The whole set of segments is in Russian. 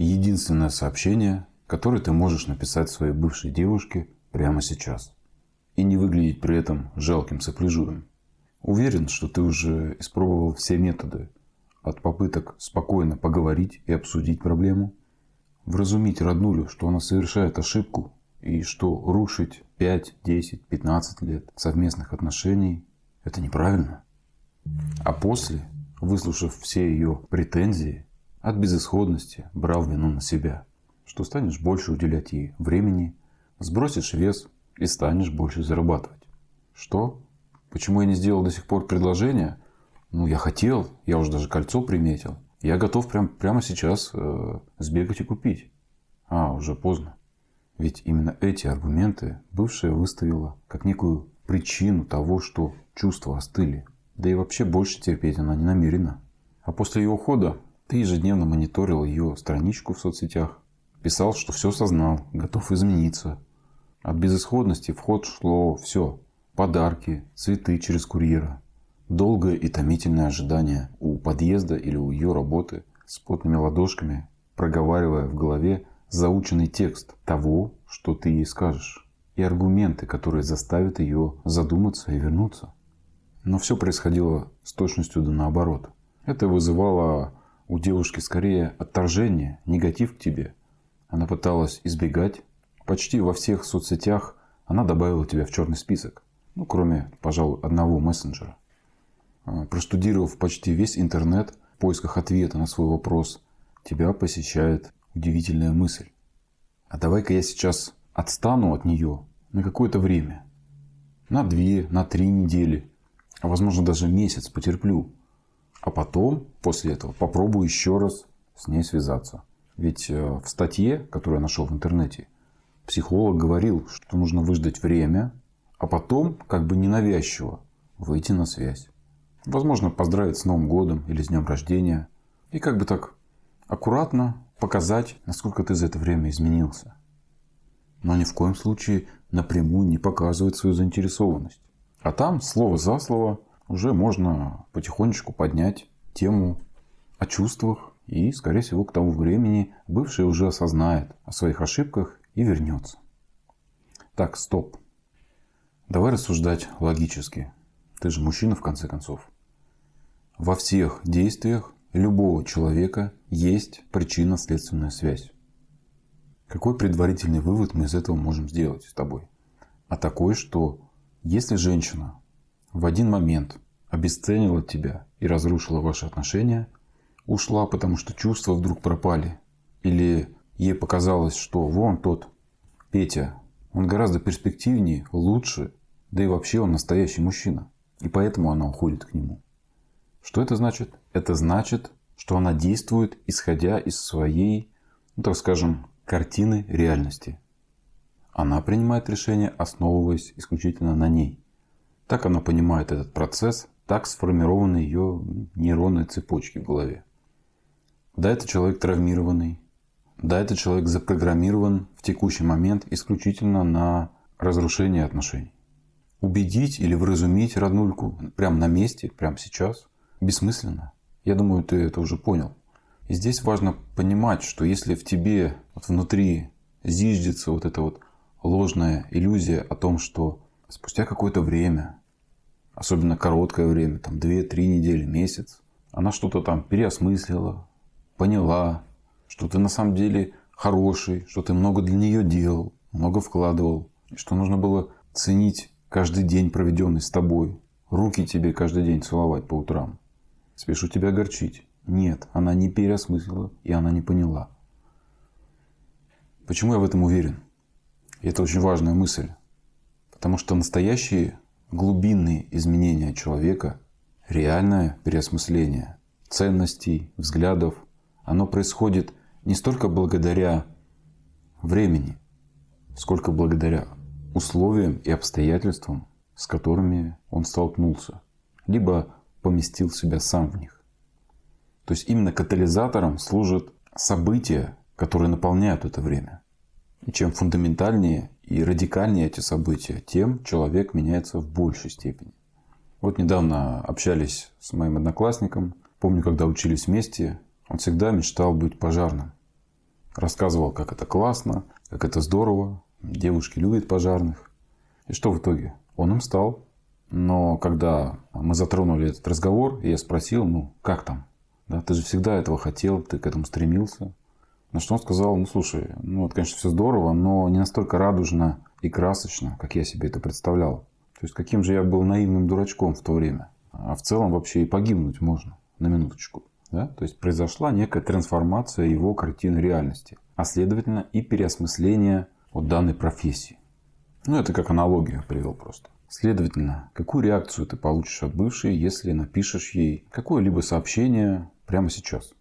единственное сообщение, которое ты можешь написать своей бывшей девушке прямо сейчас. И не выглядеть при этом жалким сопляжуем. Уверен, что ты уже испробовал все методы. От попыток спокойно поговорить и обсудить проблему, вразумить роднулю, что она совершает ошибку и что рушить 5, 10, 15 лет совместных отношений – это неправильно. А после, выслушав все ее претензии, от безысходности брал вину на себя, что станешь больше уделять ей времени, сбросишь вес и станешь больше зарабатывать. Что? Почему я не сделал до сих пор предложение? Я хотел, я уже даже кольцо приметил. Я готов прямо сейчас сбегать и купить. Уже поздно. Ведь именно эти аргументы бывшая выставила как некую причину того, что чувства остыли. Да и вообще больше терпеть она не намерена. А после ее ухода ты ежедневно мониторил ее страничку в соцсетях. Писал, что все осознал, готов измениться. От безысходности в ход шло все. Подарки, цветы через курьера. Долгое и томительное ожидание у подъезда или у ее работы с потными ладошками, проговаривая в голове заученный текст того, что ты ей скажешь. И аргументы, которые заставят ее задуматься и вернуться. Но все происходило с точностью да наоборот. Это вызывало у девушки скорее отторжение, негатив к тебе. Она пыталась избегать. Почти во всех соцсетях она добавила тебя в черный список. Кроме, пожалуй, одного мессенджера. Проштудировав почти весь интернет в поисках ответа на свой вопрос, тебя посещает удивительная мысль. А давай-ка я сейчас отстану от нее на какое-то время. На 2, на 3 недели. А возможно даже месяц потерплю. А потом, после этого, попробую еще раз с ней связаться. Ведь в статье, которую я нашел в интернете, психолог говорил, что нужно выждать время, а потом, как бы ненавязчиво, выйти на связь. Возможно, поздравить с Новым годом или с днем рождения. И как бы так аккуратно показать, насколько ты за это время изменился. Но ни в коем случае напрямую не показывать свою заинтересованность. А там, слово за слово, уже можно потихонечку поднять тему о чувствах. И, скорее всего, к тому времени бывший уже осознает о своих ошибках и вернется. Так, стоп. Давай рассуждать логически. Ты же мужчина, в конце концов. Во всех действиях любого человека есть причинно-следственная связь. Какой предварительный вывод мы из этого можем сделать с тобой? А такой, что если женщина в один момент обесценила тебя и разрушила ваши отношения, ушла, потому что чувства вдруг пропали, или ей показалось, что вон тот Петя, он гораздо перспективнее, лучше, да и вообще он настоящий мужчина, и поэтому она уходит к нему. Что это значит? Это значит, что она действует, исходя из своей, так скажем, картины реальности. Она принимает решение, основываясь исключительно на ней. Так она понимает этот процесс, так сформированы ее нейронные цепочки в голове. Да, это человек травмированный. Да, этот человек запрограммирован в текущий момент исключительно на разрушение отношений. Убедить или вразумить роднульку прямо на месте, прямо сейчас, бессмысленно. Я думаю, ты это уже понял. И здесь важно понимать, что если в тебе внутри зиждется эта ложная иллюзия о том, что спустя какое-то время, особенно короткое время, 2-3 недели, месяц, она что-то переосмыслила, поняла, что ты на самом деле хороший, что ты много для нее делал, много вкладывал, и что нужно было ценить каждый день, проведенный с тобой, руки тебе каждый день целовать по утрам. Спешу тебя огорчить. Нет, она не переосмыслила, и она не поняла. Почему я в этом уверен? И это очень важная мысль. Потому что настоящие глубинные изменения человека, реальное переосмысление ценностей, взглядов, оно происходит не столько благодаря времени, сколько благодаря условиям и обстоятельствам, с которыми он столкнулся, либо поместил себя сам в них. То есть именно катализатором служат события, которые наполняют это время. И чем фундаментальнее и радикальнее эти события, тем человек меняется в большей степени. Недавно общались с моим одноклассником. Помню, когда учились вместе, он всегда мечтал быть пожарным. Рассказывал, как это классно, как это здорово, девушки любят пожарных. И что в итоге? Он им стал. Но когда мы затронули этот разговор, я спросил, ну как там? Да, ты же всегда этого хотел, ты к этому стремился. На что он сказал, ну слушай, ну это, конечно, все здорово, но не настолько радужно и красочно, как я себе это представлял. То есть, каким же я был наивным дурачком в то время. А в целом вообще и погибнуть можно, на минуточку. Да? То есть, произошла некая трансформация его картины реальности. А следовательно и переосмысление вот данной профессии. Ну, это как аналогию привел просто. Следовательно, какую реакцию ты получишь от бывшей, если напишешь ей какое-либо сообщение прямо сейчас?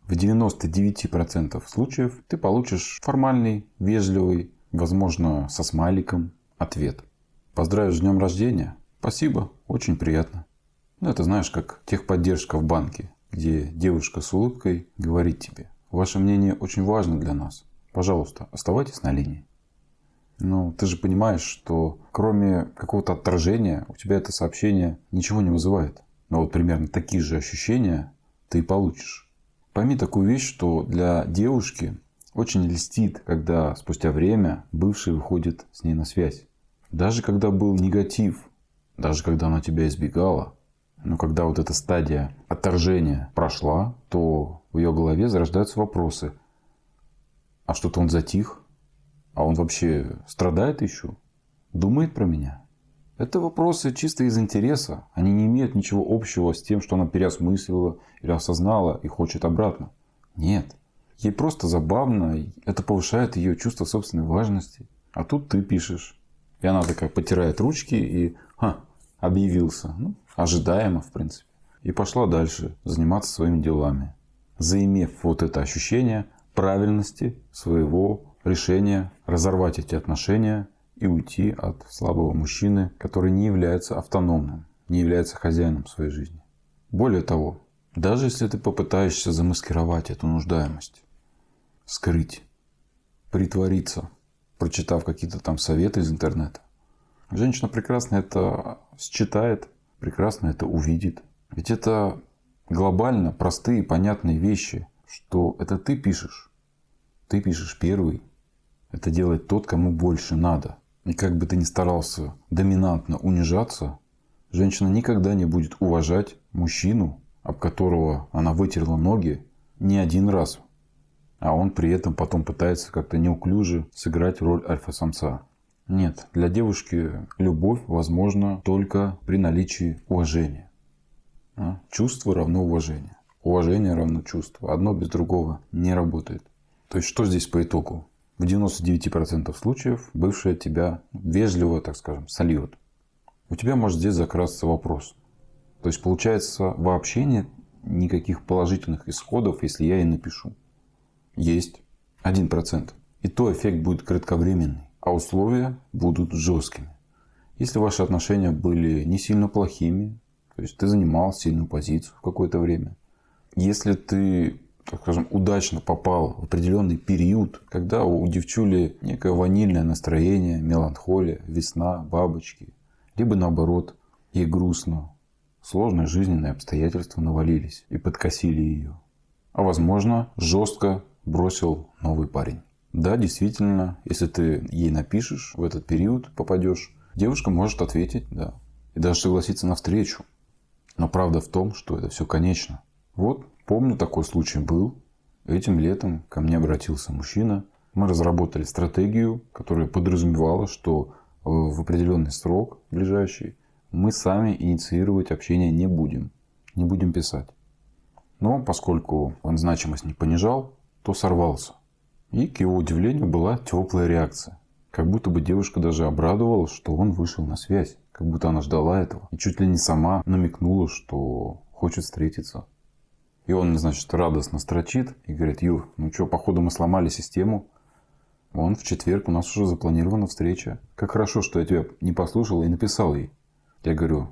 В 99% случаев ты получишь формальный, вежливый, возможно, со смайликом ответ. Поздравишь с днем рождения? Спасибо, очень приятно. Ну, это знаешь, как техподдержка в банке, где девушка с улыбкой говорит тебе: ваше мнение очень важно для нас. Пожалуйста, оставайтесь на линии. Ну, ты же понимаешь, что кроме какого-то отторжения у тебя это сообщение ничего не вызывает. Но вот примерно такие же ощущения ты и получишь. Пойми такую вещь, что для девушки очень льстит, когда спустя время бывший выходит с ней на связь. Даже когда был негатив, даже когда она тебя избегала, но когда вот эта стадия отторжения прошла, то в ее голове зарождаются вопросы. А что-то он затих? А он вообще страдает еще? Думает про меня? Это вопросы чисто из интереса. Они не имеют ничего общего с тем, что она переосмыслила или осознала и хочет обратно. Нет. Ей просто забавно. Это повышает ее чувство собственной важности. А тут ты пишешь. И она такая потирает ручки и объявился. Ну, ожидаемо, в принципе. И пошла дальше заниматься своими делами. Заимев вот это ощущение правильности своего решения разорвать эти отношения и уйти от слабого мужчины, который не является автономным, не является хозяином своей жизни. Более того, даже если ты попытаешься замаскировать эту нуждаемость, скрыть, притвориться, прочитав какие-то там советы из интернета, женщина прекрасно это считает, прекрасно это увидит. Ведь это глобально простые, понятные вещи, что это ты пишешь первый. Это делает тот, кому больше надо. И как бы ты ни старался доминантно унижаться, женщина никогда не будет уважать мужчину, об которого она вытерла ноги не один раз. А он при этом потом пытается как-то неуклюже сыграть роль альфа-самца. Нет, для девушки любовь возможна только при наличии уважения. Чувство равно уважение. Уважение равно чувство. Одно без другого не работает. То есть, что здесь по итогу? В 99% случаев бывшая тебя вежливо, так скажем, сольет. У тебя может здесь закрасться вопрос. То есть, получается, вообще нет никаких положительных исходов, если я ей напишу. Есть 1%. И то эффект будет кратковременный, а условия будут жесткими. Если ваши отношения были не сильно плохими, то есть ты занимал сильную позицию в какое-то время. Если ты, так скажем, удачно попал в определенный период, когда у девчули некое ванильное настроение, меланхолия, весна, бабочки, либо наоборот, ей грустно, сложные жизненные обстоятельства навалились и подкосили ее. А возможно, жестко бросил новый парень. Да, действительно, если ты ей напишешь, в этот период попадешь, девушка может ответить, да, и даже согласиться на встречу. Но правда в том, что это все конечно. Вот, помню, такой случай был. Этим летом ко мне обратился мужчина. Мы разработали стратегию, которая подразумевала, что в определенный срок ближайший мы сами инициировать общение не будем. Не будем писать. Но поскольку он значимость не понижал, то сорвался. И, к его удивлению, была теплая реакция. Как будто бы девушка даже обрадовалась, что он вышел на связь. Как будто она ждала этого. И чуть ли не сама намекнула, что хочет встретиться. И он, значит, радостно строчит и говорит: Юр, ну что, походу мы сломали систему. Вон в четверг у нас уже запланирована встреча. Как хорошо, что я тебя не послушал и написал ей. Я говорю: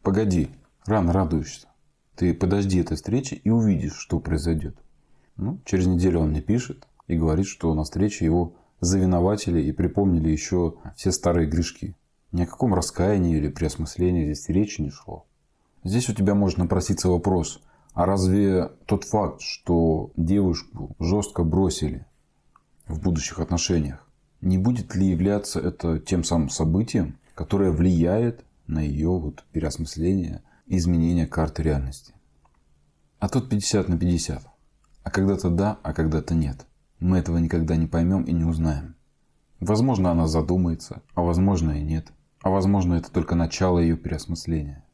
погоди, рано радуешься. Ты подожди этой встречи и увидишь, что произойдет. Ну, через неделю он мне пишет и говорит, что на встрече его завиноватили и припомнили еще все старые грешки. Ни о каком раскаянии или переосмыслении здесь речи не шло. Здесь у тебя может напроситься вопрос: А разве тот факт, что девушку жестко бросили в будущих отношениях, не будет ли являться это тем самым событием, которое влияет на ее переосмысление и изменение карты реальности? А тут 50 на 50. А когда-то да, а когда-то нет. Мы этого никогда не поймем и не узнаем. Возможно, она задумается, а возможно и нет. А возможно, это только начало ее переосмысления.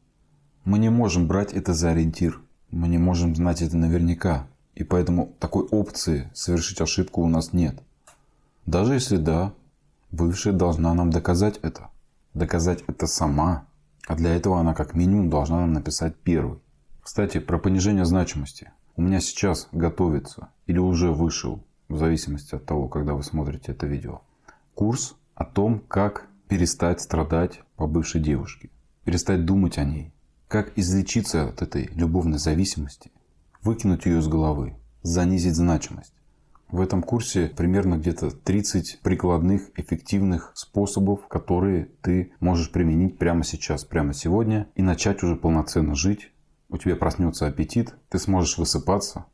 Мы не можем брать это за ориентир. Мы не можем знать это наверняка. И поэтому такой опции совершить ошибку у нас нет. Даже если да, бывшая должна нам доказать это. Доказать это сама. А для этого она как минимум должна нам написать первой. Кстати, про понижение значимости. У меня сейчас готовится или уже вышел, в зависимости от того, когда вы смотрите это видео, курс о том, как перестать страдать по бывшей девушке. Перестать думать о ней. Как излечиться от этой любовной зависимости. Выкинуть ее из головы. Занизить значимость. В этом курсе примерно где-то 30 прикладных, эффективных способов, которые ты можешь применить прямо сейчас, прямо сегодня и начать уже полноценно жить. У тебя проснется аппетит, ты сможешь высыпаться,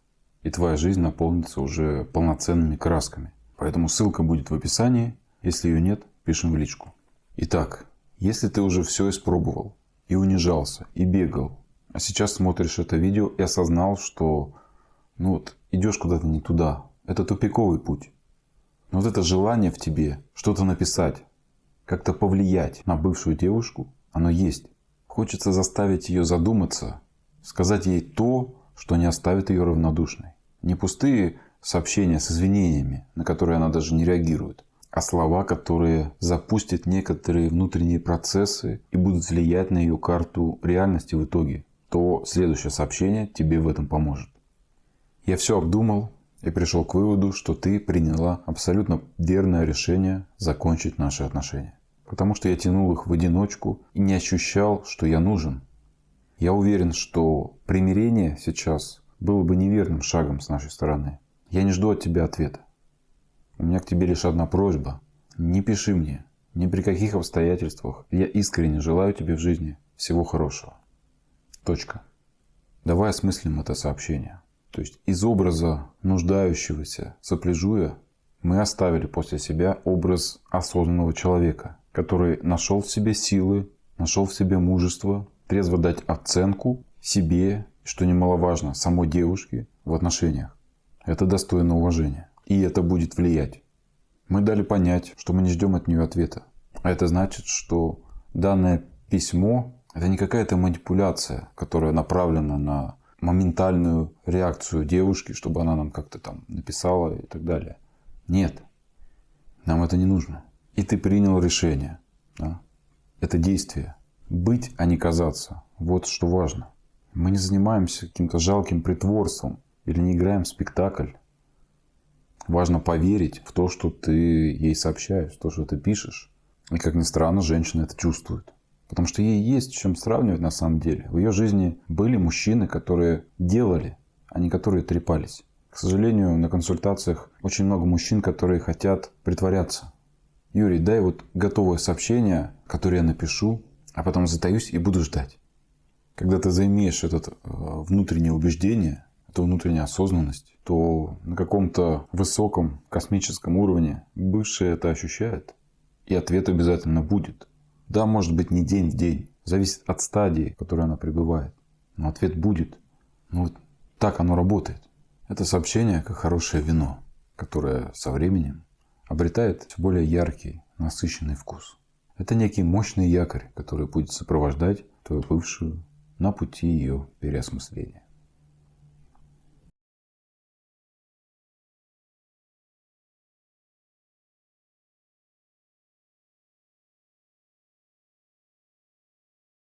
и твоя жизнь наполнится уже полноценными красками. Поэтому ссылка будет в описании. Если ее нет, пишем в личку. Итак, если ты уже все испробовал, и унижался, и бегал, а сейчас смотришь это видео и осознал, что идешь куда-то не туда. Это тупиковый путь. Но это желание в тебе что-то написать, как-то повлиять на бывшую девушку, оно есть. Хочется заставить ее задуматься, сказать ей то, что не оставит ее равнодушной. Не пустые сообщения с извинениями, на которые она даже не реагирует, а слова, которые запустят некоторые внутренние процессы и будут влиять на ее карту реальности в итоге. То следующее сообщение тебе в этом поможет. Я все обдумал и пришел к выводу, что ты приняла абсолютно верное решение закончить наши отношения. Потому что я тянул их в одиночку и не ощущал, что я нужен. Я уверен, что примирение сейчас было бы неверным шагом с нашей стороны. Я не жду от тебя ответа. У меня к тебе лишь одна просьба. Не пиши мне, ни при каких обстоятельствах. Я искренне желаю тебе в жизни всего хорошего. Точка. Давай осмыслим это сообщение. То есть из образа нуждающегося сопляжуя мы оставили после себя образ осознанного человека, который нашел в себе силы, нашел в себе мужество, трезво дать оценку себе, что немаловажно, самой девушке в отношениях. Это достойно уважения. И это будет влиять. Мы дали понять, что мы не ждем от нее ответа. А это значит, что данное письмо – это не какая-то манипуляция, которая направлена на моментальную реакцию девушки, чтобы она нам как-то там написала и так далее. Нет. Нам это не нужно. И ты принял решение. Да? Это действие. Быть, а не казаться. Вот что важно. Мы не занимаемся каким-то жалким притворством или не играем в спектакль. Важно поверить в то, что ты ей сообщаешь, в то, что ты пишешь. И, как ни странно, женщина это чувствует. Потому что ей есть с чем сравнивать на самом деле. В ее жизни были мужчины, которые делали, а не которые трепались. К сожалению, на консультациях очень много мужчин, которые хотят притворяться. Юрий, дай готовое сообщение, которое я напишу, а потом затаюсь и буду ждать. Когда ты заимеешь это внутреннее убеждение, эту внутреннюю осознанность, то на каком-то высоком космическом уровне бывшая это ощущает. И ответ обязательно будет. Да, может быть, не день в день. Зависит от стадии, в которой она пребывает. Но ответ будет. Так оно работает. Это сообщение как хорошее вино, которое со временем обретает все более яркий, насыщенный вкус. Это некий мощный якорь, который будет сопровождать твою бывшую на пути ее переосмысления.